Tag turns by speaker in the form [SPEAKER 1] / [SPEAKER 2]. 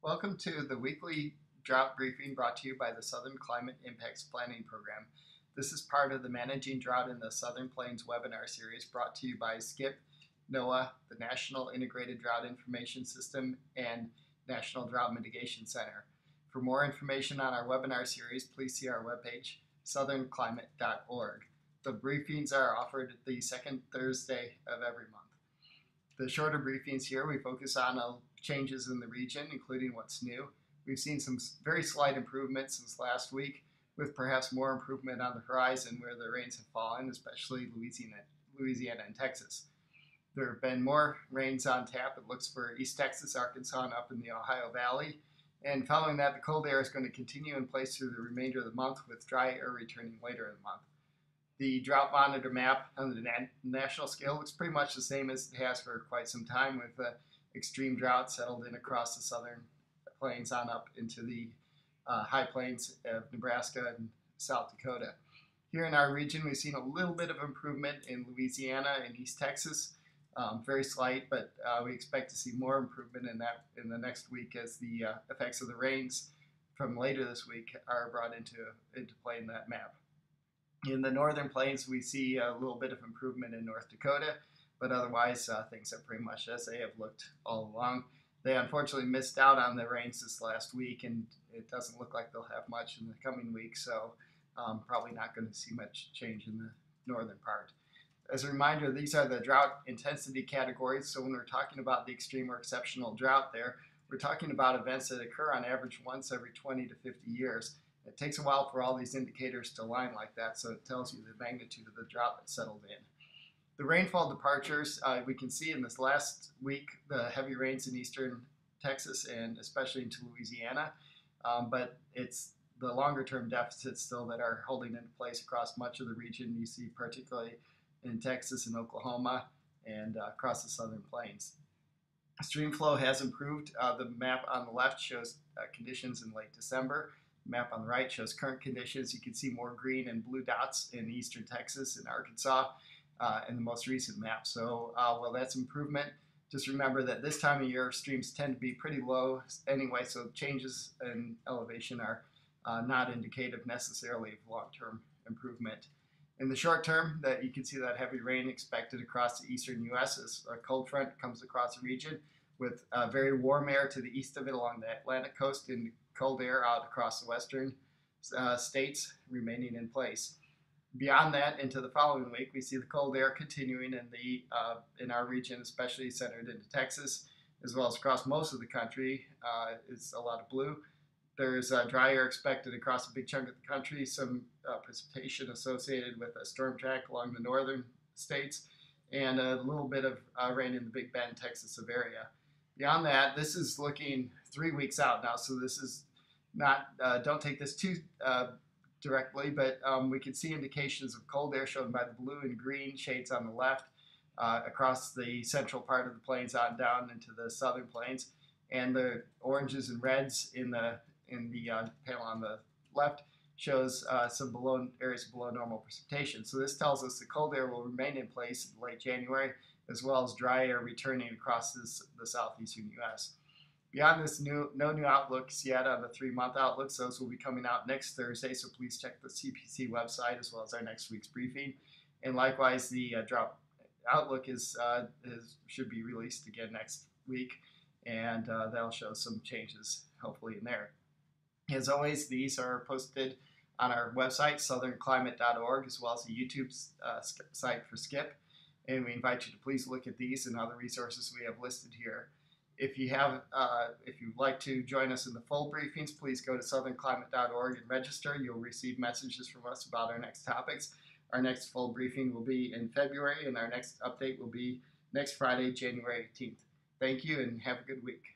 [SPEAKER 1] Welcome to the weekly drought briefing brought to you by the Southern Climate Impacts Planning Program. This is part of the Managing Drought in the Southern Plains webinar series brought to you by SCIP, NOAA, the National Integrated Drought Information System, and National Drought Mitigation Center. For more information on our webinar series, please see our webpage, southernclimate.org. The briefings are offered the second Thursday of every month. The shorter briefings here, we focus on changes in the region, including what's new. We've seen some very slight improvements since last week, with perhaps more improvement on the horizon where the rains have fallen, especially Louisiana and Texas. There have been more rains on tap, it looks, for East Texas, Arkansas, and up in the Ohio Valley. And following that, the cold air is going to continue in place through the remainder of the month, with dry air returning later in the month. The Drought Monitor map on the national scale looks pretty much the same as it has for quite some time, with extreme drought settled in across the southern plains on up into the high plains of Nebraska and South Dakota. Here in our region, we've seen a little bit of improvement in Louisiana and East Texas, very slight, but we expect to see more improvement in that in the next week as the effects of the rains from later this week are brought into play in that map. In the northern plains, we see a little bit of improvement in North Dakota, but otherwise things are pretty much as they have looked all along. They unfortunately missed out on the rains this last week, and it doesn't look like they'll have much in the coming week, so probably not going to see much change in the northern part. As a reminder, these are the drought intensity categories, so when we're talking about the extreme or exceptional drought there, we're talking about events that occur on average once every 20 to 50 years. It takes a while for all these indicators to align like that, so it tells you the magnitude of the drought that settled in. The rainfall departures, we can see in this last week the heavy rains in eastern Texas and especially into Louisiana, but it's the longer term deficits still that are holding into place across much of the region. You see particularly in Texas and Oklahoma and across the southern plains. Stream flow has improved. The map on the left shows conditions in late December. The map on the right shows current conditions. You can see more green and blue dots in eastern Texas and Arkansas in the most recent map. So while that's improvement, just remember that this time of year streams tend to be pretty low anyway, so changes in elevation are not indicative necessarily of long-term improvement. In the short term, that you can see that heavy rain expected across the eastern U.S. as a cold front comes across the region, with very warm air to the east of it along the Atlantic coast and cold air out across the western states remaining in place. Beyond that, into the following week, we see the cold air continuing in our region, especially centered into Texas, as well as across most of the country. It's a lot of blue. There's dry air expected across a big chunk of the country, some precipitation associated with a storm track along the northern states, and a little bit of rain in the Big Bend, Texas area. Beyond that, this is looking 3 weeks out now, so this is not, don't take this too directly, but we can see indications of cold air shown by the blue and green shades on the left across the central part of the plains on down into the southern plains, and the oranges and reds in the panel on the left shows some areas below normal precipitation. So this tells us the cold air will remain in place in late January, as well as dry air returning across the southeastern U.S. Beyond this, no new outlooks yet on the 3-month outlooks. Those will be coming out next Thursday, so please check the CPC website as well as our next week's briefing. And likewise, the drought outlook should be released again next week, and that'll show some changes hopefully in there. As always, these are posted on our website, southernclimate.org, as well as the YouTube site for SCIP. And we invite you to please look at these and other resources we have listed here. If you'd like to join us in the full briefings, please go to southernclimate.org and register. You'll receive messages from us about our next topics. Our next full briefing will be in February, and our next update will be next Friday, January 18th. Thank you, and have a good week.